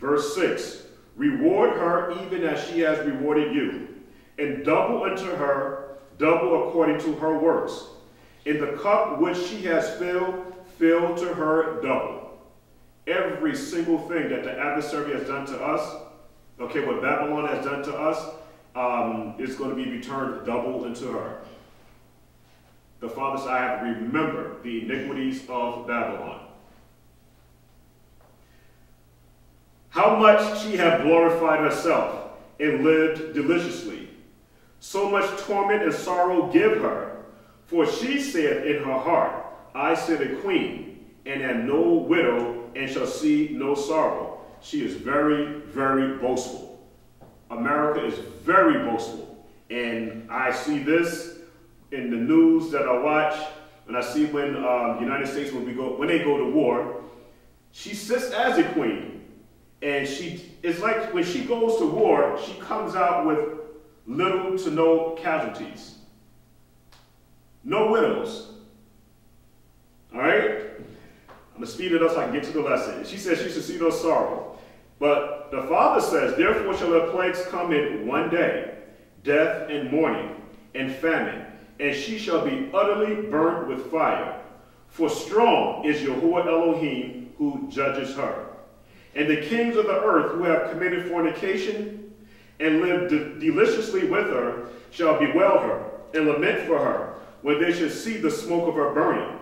Verse 6, reward her even as she has rewarded you, and double unto her, double according to her works. In the cup which she has filled, fill to her double. Every single thing that the adversary has done to us, okay, what Babylon has done to us, is going to be returned double into her. The Father said, I have remembered the iniquities of Babylon. How much she hath glorified herself and lived deliciously. So much torment and sorrow give her. For she saith in her heart, I sit a queen, and am no widow, and shall see no sorrow. She is very, very boastful. America is very boastful. And I see this in the news that I watch, and I see when the United States, when they go to war, she sits as a queen. And it's like when she goes to war, she comes out with little to no casualties. No widows. All right? I'm going to speed it up so I can get to the lesson. She says she should see no sorrow. But the Father says, therefore shall the plagues come in one day, death and mourning and famine, and she shall be utterly burnt with fire. For strong is Yahuah Elohim who judges her. And the kings of the earth who have committed fornication and lived deliciously with her shall bewail her and lament for her when they shall see the smoke of her burning,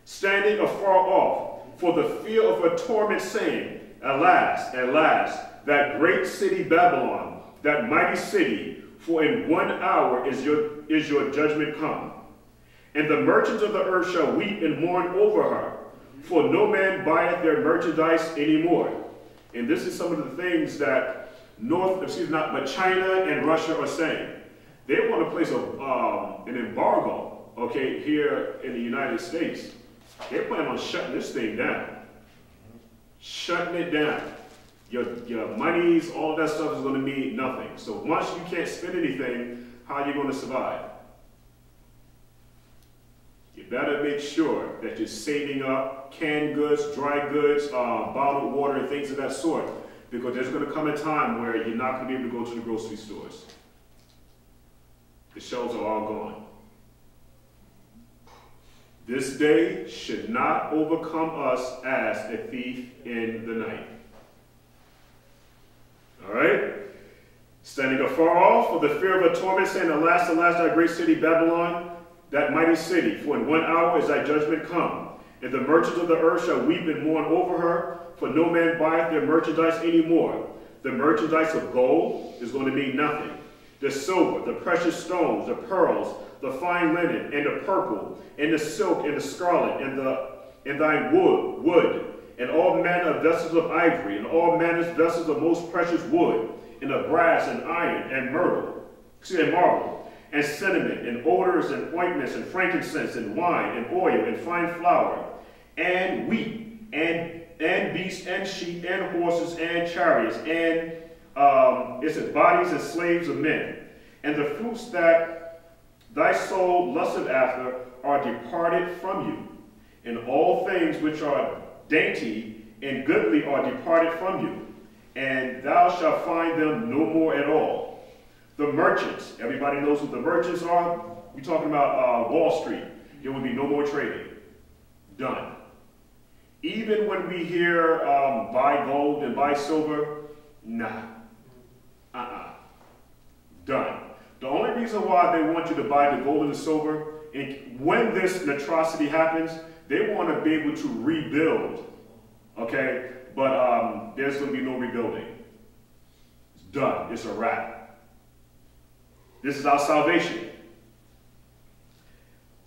standing afar off for the fear of her torment, saying, Alas, alas, that great city Babylon, that mighty city, for in 1 hour is your judgment come. And the merchants of the earth shall weep and mourn over her, for no man buyeth their merchandise any more. And this is some of the things that China and Russia are saying. They want to place an embargo, okay, here in the United States. They plan on shutting this thing down. Shutting it down. Your monies, all that stuff is going to mean nothing. So once you can't spend anything, how are you going to survive? You better make sure that you're saving up canned goods, dry goods, bottled water, and things of that sort. Because there's going to come a time where you're not going to be able to go to the grocery stores. The shelves are all gone. This day should not overcome us as a thief in the night. All right? Standing afar off for the fear of a torment, saying, Alas, alas, thy great city Babylon, that mighty city, for in 1 hour is thy judgment come. And the merchants of the earth shall weep and mourn over her, for no man buyeth their merchandise any more. The merchandise of gold is going to mean nothing. The silver, the precious stones, the pearls, the fine linen, and the purple, and the silk, and the scarlet, and thy wood, and all manner of vessels of ivory, and all manner of vessels of most precious wood, and of brass, and iron, and marble, and cinnamon, and odors, and ointments, and frankincense, and wine, and oil, and fine flour, and wheat, and beasts, and sheep, and horses, and chariots, and bodies and slaves of men. And the fruits that thy soul lusted after are departed from you, and all things which are dainty and goodly are departed from you, and thou shalt find them no more at all. The merchants, everybody knows who the merchants are. We're talking about Wall Street. There will be no more trading. Done. Even when we hear buy gold and buy silver, nah. Done. The only reason why they want you to buy the gold and the silver, and when this atrocity happens, they want to be able to rebuild. Okay? But there's going to be no rebuilding. It's done. It's a wrap. This is our salvation.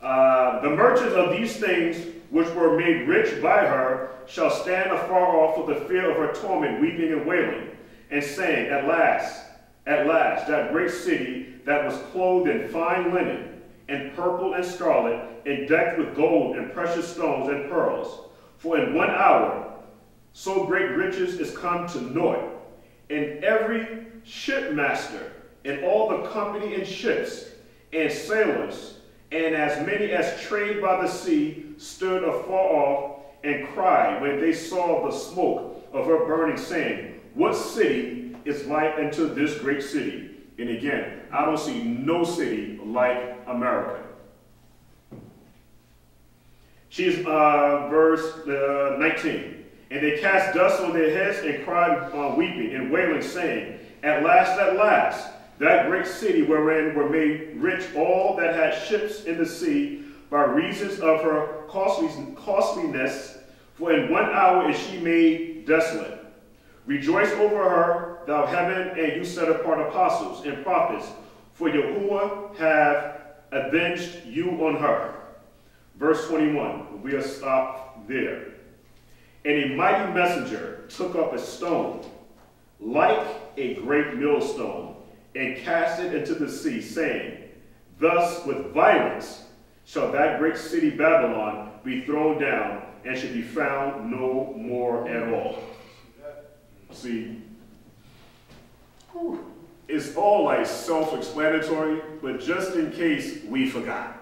The merchants of these things which were made rich by her shall stand afar off for the fear of her torment, weeping and wailing, and saying, At last, that great city that was clothed in fine linen, and purple and scarlet, and decked with gold and precious stones and pearls. For in 1 hour so great riches is come to naught, and every shipmaster, and all the company in ships, and sailors, and as many as trade by the sea, stood afar off, and cried when they saw the smoke of her burning, saying, what city is like unto this great city? And again, I don't see no city like America. She's verse 19. And they cast dust on their heads and cried, weeping and wailing, saying, at last, that great city wherein were made rich all that had ships in the sea by reasons of her costliness, for in 1 hour is she made desolate. Rejoice over her, thou heaven, and you set apart apostles and prophets, for Yahuah have avenged you on her. Verse 21, we'll stop there. And a mighty messenger took up a stone, like a great millstone, and cast it into the sea, saying, thus with violence shall that great city Babylon be thrown down, and shall be found no more at all. See, it's all like self-explanatory, but just in case we forgot.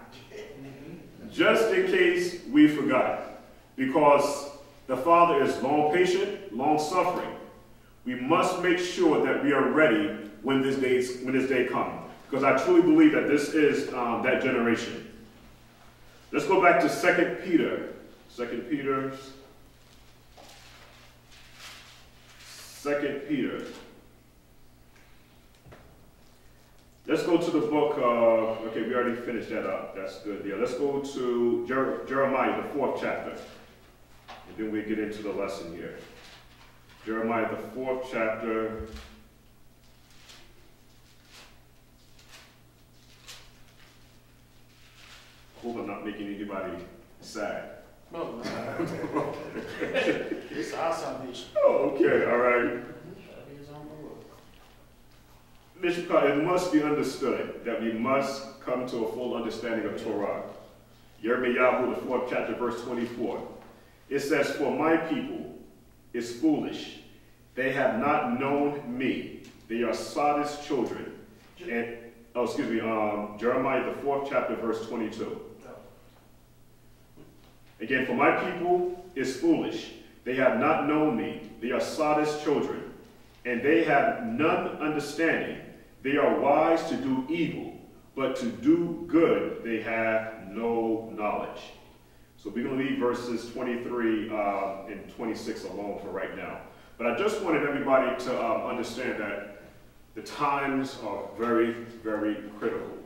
Just in case we forgot. Because the Father is long patient, long suffering. We must make sure that we are ready when this day comes. Because I truly believe that this is that generation. Let's go back to 2 Peter. 2 Peter. Let's go to the book of, okay, we already finished that up. That's good. Yeah, let's go to Jeremiah, the 4th chapter. And then we get into the lesson here. Jeremiah, the 4th chapter. I hope I'm not making anybody sad. No. It's our salvation. Oh, okay, all right. It must be understood that we must come to a full understanding of Torah. Yirmiyahu, the 4th chapter, verse 24. It says, for my people is foolish. They have not known me. They are Sodom's children. And, Jeremiah, the 4th chapter, verse 22. Again, for my people is foolish. They have not known me. They are Sodom's children. And they have none understanding. They are wise to do evil, but to do good they have no knowledge. So we're going to leave verses 23 and 26 alone for right now. But I just wanted everybody to understand that the times are very, very critical.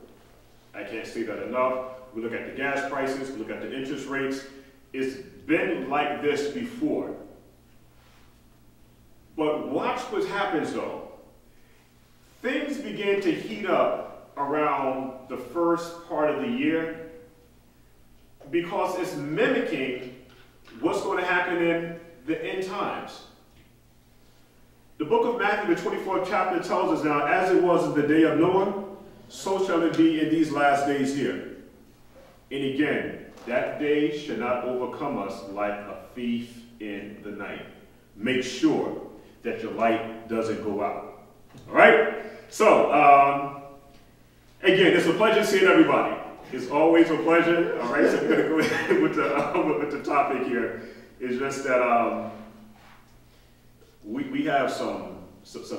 I can't say that enough. We look at the gas prices, we look at the interest rates. It's been like this before. But watch what happens though. Things begin to heat up around the first part of the year because it's mimicking what's going to happen in the end times. The book of Matthew, the 24th chapter, tells us now, as it was in the day of Noah, so shall it be in these last days here. And again, that day shall not overcome us like a thief in the night. Make sure that your light doesn't go out. All right? So, again, it's a pleasure seeing everybody. It's always a pleasure. All right, so we're going to go ahead with the topic here. It's just that we have some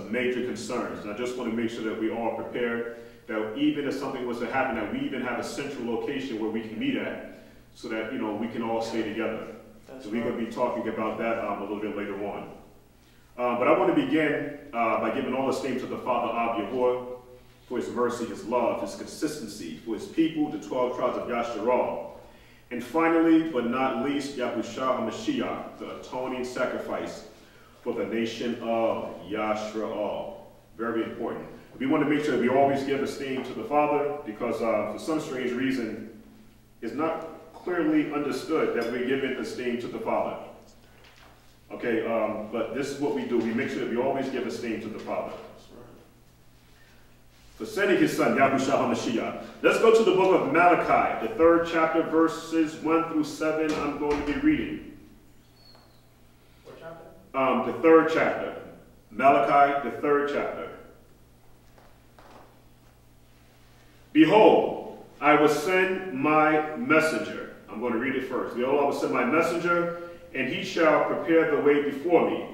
major concerns. And I just want to make sure that we all prepared, that even if something was to happen, that we even have a central location where we can meet at, so that, you know, we can all stay together. So we're going to be talking about that a little bit later on. But I want to begin by giving all esteem to the Father of Yahuah for his mercy, his love, his consistency, for his people, the 12 tribes of Yashra'al. And finally, but not least, Yahusha Mashiyach, the atoning sacrifice for the nation of Yashra'al. Very important. We want to make sure that we always give esteem to the Father because for some strange reason, it's not clearly understood that we're giving esteem to the Father. Okay, but this is what we do. We make sure that we always give esteem to the Father. For sending his son, Yahusha HaMashiach. Let's go to the book of Malachi, the 3rd chapter, verses 1 through 7. I'm going to be reading. What chapter? The 3rd chapter. Malachi, the 3rd chapter. Behold, I will send my messenger. I'm going to read it first. Behold, I will send my messenger, and he shall prepare the way before me.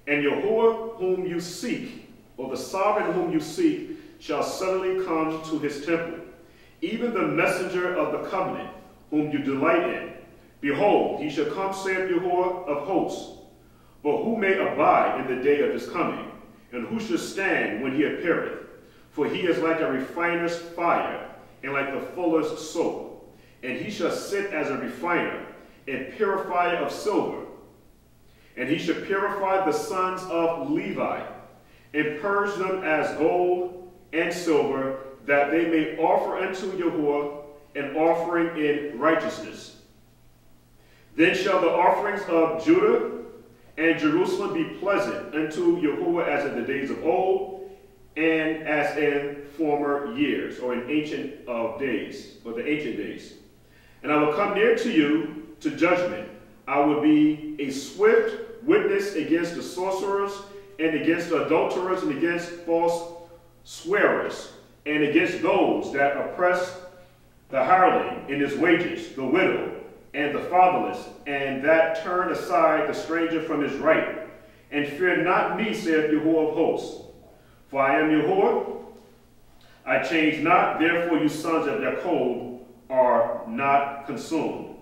And Yahuah whom you seek, or the sovereign whom you seek, shall suddenly come to his temple, even the messenger of the covenant, whom you delight in. Behold, he shall come, saith Yahuah of hosts. But who may abide in the day of his coming? And who shall stand when he appeareth? For he is like a refiner's fire, and like the fuller's soap. And he shall sit as a refiner, and purifier of silver. And he shall purify the sons of Levi, and purge them as gold and silver, that they may offer unto Yahuah an offering in righteousness. Then shall the offerings of Judah and Jerusalem be pleasant unto Yahuah as in the days of old, and as in former years, or in ancient days, or the ancient days. And I will come near to you to judgment. I will be a swift witness against the sorcerers, and against the adulterers, and against false swearers, and against those that oppress the hireling in his wages, the widow, and the fatherless, and that turn aside the stranger from his right. And fear not me, saith Yahuah of hosts. For I am Yahuah, I change not, therefore you sons of Yaakov are not consumed.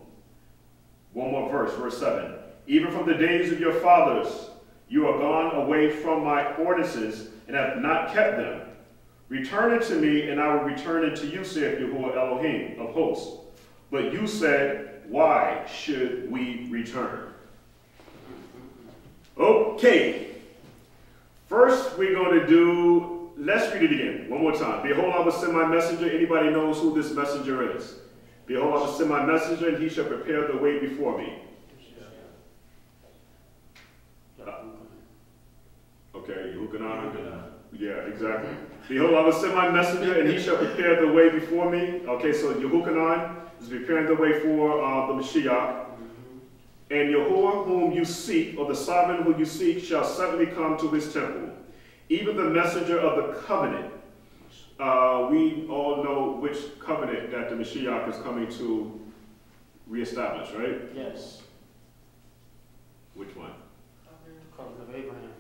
One more verse, verse 7. Even from the days of your fathers, you are gone away from my ordinances, and have not kept them. Return unto me, and I will return unto you, saith Yahuah Elohim of hosts. But you said, why should we return? Okay. First, we're going to do, let's read it again, one more time. Behold, I will send my messenger. Anybody knows who this messenger is? Behold, I will send my messenger, and he shall prepare the way before me. Okay, Yahuah. Yeah, exactly. Behold, I will send my messenger, and he shall prepare the way before me. Okay, so Yahuah is preparing the way for the Mashiyach. And Yahuah whom you seek, or the sovereign whom you seek, shall suddenly come to his temple. Even the messenger of the covenant. We all know which covenant that the Mashiyach is coming to reestablish, right? Yes. Which one? Covenant of Abraham.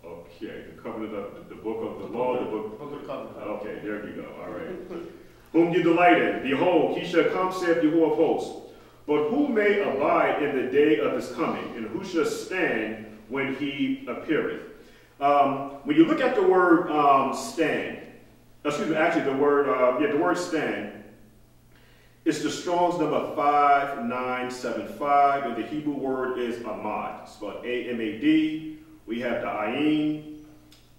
Okay, the covenant of the book of the law, the book of the covenant. Okay, there you go. All right. Whom you delight in, behold, he shall come, saith Yahuah of hosts. But who may abide in the day of his coming, and who shall stand when he appeareth? When you look at the word stand, excuse me, actually the word stand, it's the Strong's number 5975, and the Hebrew word is amad, spelled A-M-A-D. We have the ayin,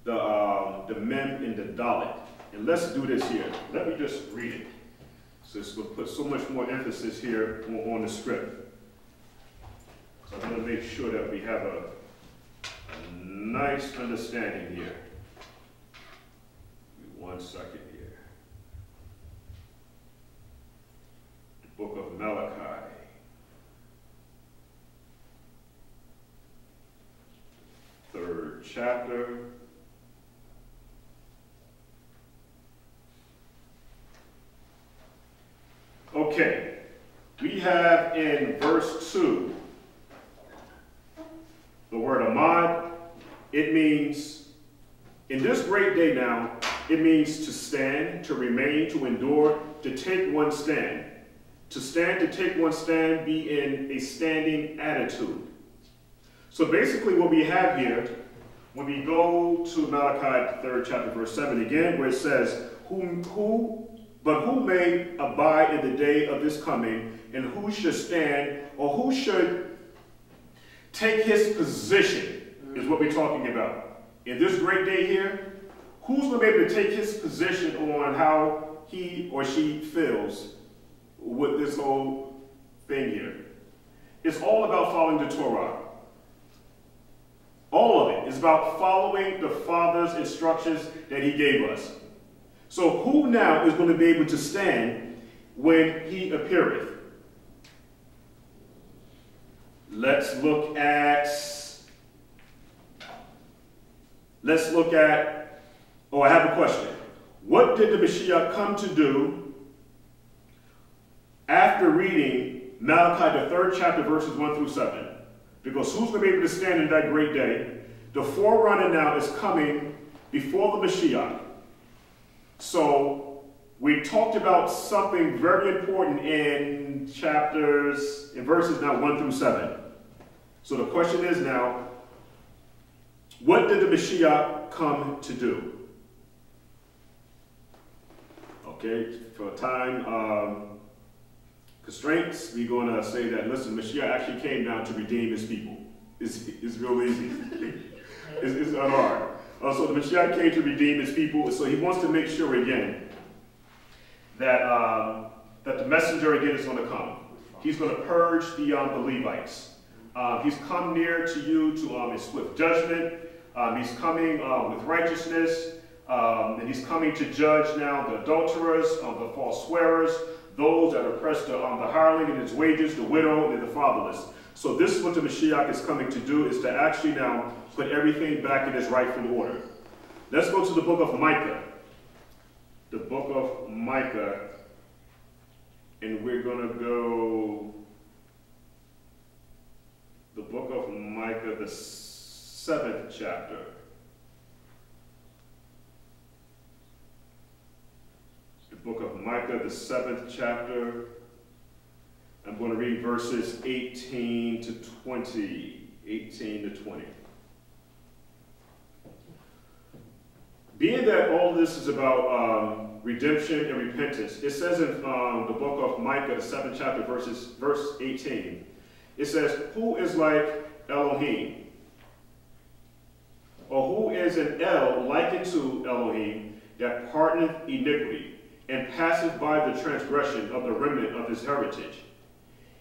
the mem, and the dalet. And let's do this here. Let me just read it. So it's going to put so much more emphasis here on the script. So I'm going to make sure that we have a nice understanding here. Give me 1 second here. The book of Malachi. Third chapter. Okay, we have in verse 2 the word amad. It means, in this great day now, it means to stand, to remain, to endure, to take one stand. To stand, to take one stand, be in a standing attitude. So basically what we have here, when we go to Malachi 3rd chapter verse 7 again, where it says, but who may abide in the day of this coming, and who should stand, or who should take his position, is what we're talking about. In this great day here, who's going to be able to take his position on how he or she feels with this whole thing here? It's all about following the Torah. All of it is about following the Father's instructions that he gave us. So who now is going to be able to stand when he appeareth? Let's look at, I have a question. What did the Mashiyach come to do after reading Malachi, the 3rd chapter, verses 1 through 7? Because who's going to be able to stand in that great day? The forerunner now is coming before the Mashiyach. So we talked about something very important in verses now 1 through 7. So the question is now, what did the Mashiyach come to do? Okay, for time constraints, we're going to say that, listen, Mashiyach actually came down to redeem his people. It's real easy. It's not hard. So the Mashiyach came to redeem his people, so he wants to make sure again that the messenger again is going to come. He's going to purge the Levites. He's come near to you to swift judgment. He's coming with righteousness. And he's coming to judge now the adulterers, the false swearers, those that oppress the hireling and his wages, the widow and the fatherless. So this is what the Mashiyach is coming to do, is to actually now put everything back in its rightful order. Let's go to the book of Micah. The book of Micah. And we're going to go the book of Micah, the 7th chapter. The book of Micah, the 7th chapter. I'm going to read verses 18 to 20. 18 to 20. Being that all this is about redemption and repentance, it says in the book of Micah, the 7th chapter, verse 18, it says, who is like Elohim? Or who is an El likened to Elohim, that pardoneth iniquity, and passeth by the transgression of the remnant of his heritage?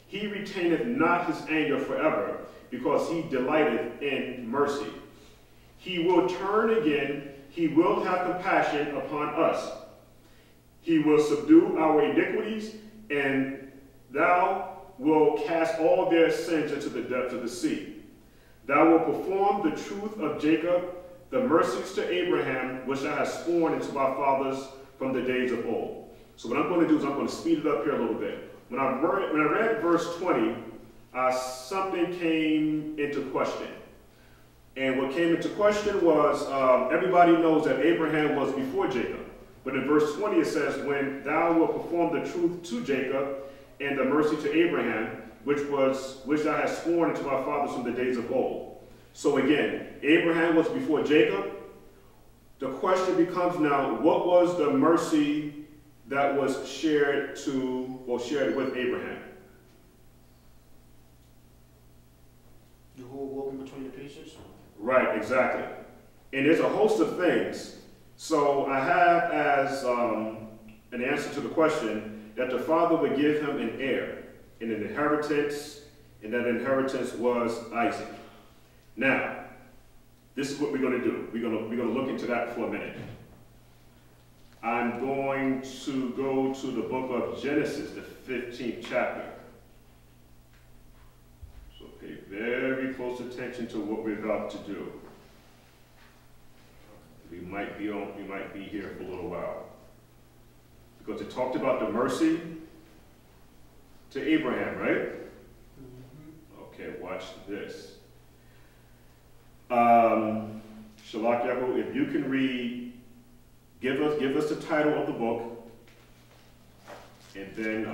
He retaineth not his anger forever, because he delighteth in mercy. He will turn again, he will have compassion upon us. He will subdue our iniquities, and thou wilt cast all their sins into the depths of the sea. Thou wilt perform the truth of Jacob, the mercies to Abraham, which thou hast sworn unto our fathers from the days of old. So what I'm going to do is I'm going to speed it up here a little bit. When I read verse 20, something came into question. And what came into question was, everybody knows that Abraham was before Jacob. But in verse 20 it says, when thou wilt perform the truth to Jacob and the mercy to Abraham, which thou hast sworn unto our fathers from the days of old. So again, Abraham was before Jacob. The question becomes now, what was the mercy that was shared with Abraham? Yahuah walking between the pieces? Right, exactly. And there's a host of things. So I have as an answer to the question that the father would give him an heir and an inheritance, and that inheritance was Isaac. Now, this is what we're going to do. We're going to look into that for a minute. I'm going to go to the book of Genesis, the 15th chapter. So pay very close attention to what we're about to do. We might be here for a little while. Because it talked about the mercy to Abraham, right? Okay, watch this. Shalak Yahuah, if you can read, give us the title of the book, and then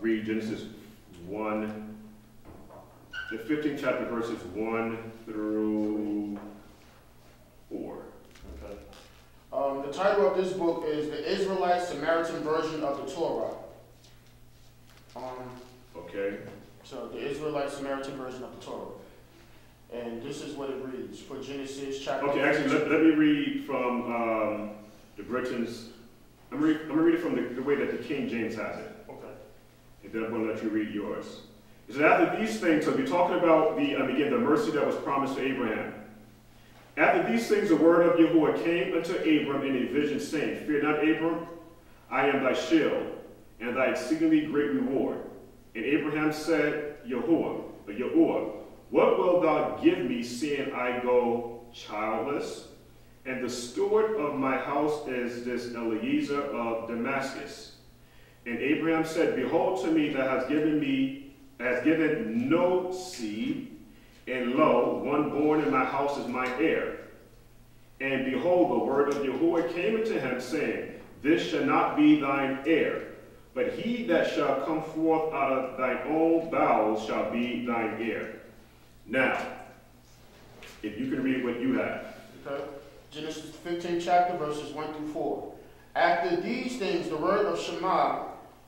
read Genesis 1, the 15th chapter, verses 1 through 4. Okay. The title of this book is The Israelite Samaritan Version of the Torah. Okay. So, the Israelite Samaritan Version of the Torah. And this is what it reads for Genesis chapter. Okay, actually, let me read from the Britain's. I'm going to read it from the way that the King James has it. Okay. And then I'm going to let you read yours. It says, after these things, so we're talking about the mercy that was promised to Abraham. After these things, the word of Yahuah came unto Abram in a vision, saying, fear not, Abram, I am thy shield, and thy exceedingly great reward. And Abraham said, Yahuah, what wilt thou give me, seeing I go childless? And the steward of my house is this Eliezer of Damascus. And Abraham said, behold, to me thou hast given no seed, And lo, one born in my house is my heir. And behold, the word of Yahuah came unto him, saying, This shall not be thine heir, but he that shall come forth out of thine own bowels shall be thine heir. Now, if you can read what you have. Okay. Genesis 15 chapter, verses 1 through 4. After these things, the word of Shema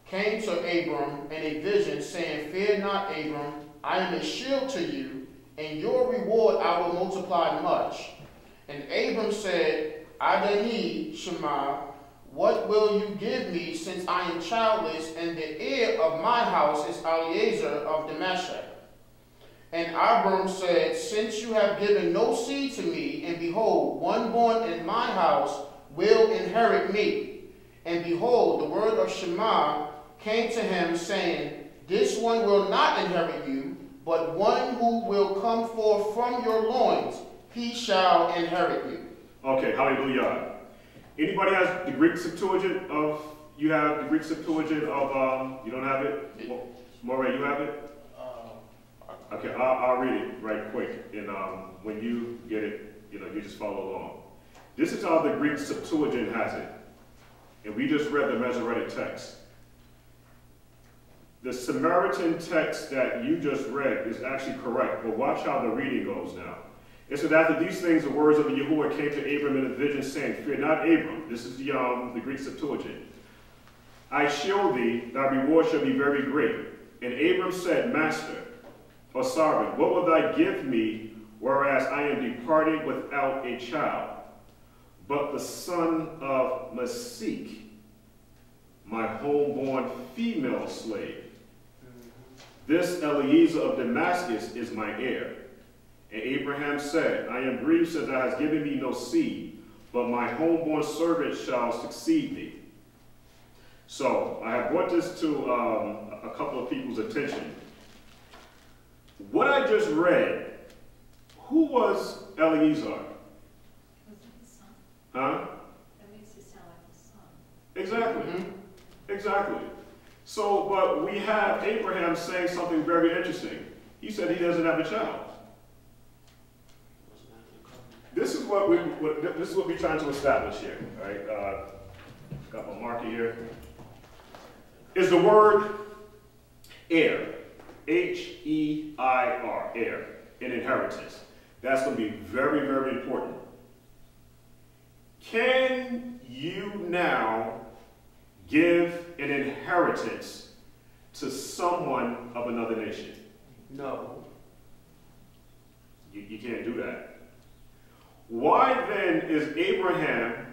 came to Abram in a vision, saying, Fear not, Abram, I am a shield to you, and your reward I will multiply much. And Abram said, Adonai, Shema, what will you give me, since I am childless, and the heir of my house is Eliezer of Damascus? And Abram said, Since you have given no seed to me, and behold, one born in my house will inherit me. And behold, the word of Shema came to him, saying, This one will not inherit you, but one who will come forth from your loins, he shall inherit you. Okay, hallelujah. Anybody has the Greek Septuagint of, you have the Greek Septuagint of, you don't have it? Moray, you have it? Okay, I'll read it right quick, and when you get it, you just follow along. This is how the Greek Septuagint has it, and we just read the Masoretic text. The Samaritan text that you just read is actually correct, but watch how the reading goes now. It said, After these things, the words of the Yahuah came to Abram in a vision, saying, Fear not, Abram. This is the Greek Septuagint. I show thee, thy reward shall be very great. And Abram said, Master, or servant, what will thou give me, whereas I am departed without a child? But the son of Mashiyach, my homeborn female slave. This Eliezer of Damascus is my heir. And Abraham said, I am grieved, since thou hast given me no seed, but my homeborn servant shall succeed me. So I have brought this to a couple of people's attention. What I just read, who was Eliezer? Was it his son? Huh? That makes it sound like his son. Exactly. Mm-hmm. Exactly. So, but we have Abraham saying something very interesting. He said he doesn't have a child. This is what we're trying to establish here, right? Got my marker here. Is the word heir, H-E-I-R, heir, in inheritance. That's going to be very, very important. Can you now give an inheritance to someone of another nation? No. You can't do that. Why then is Abraham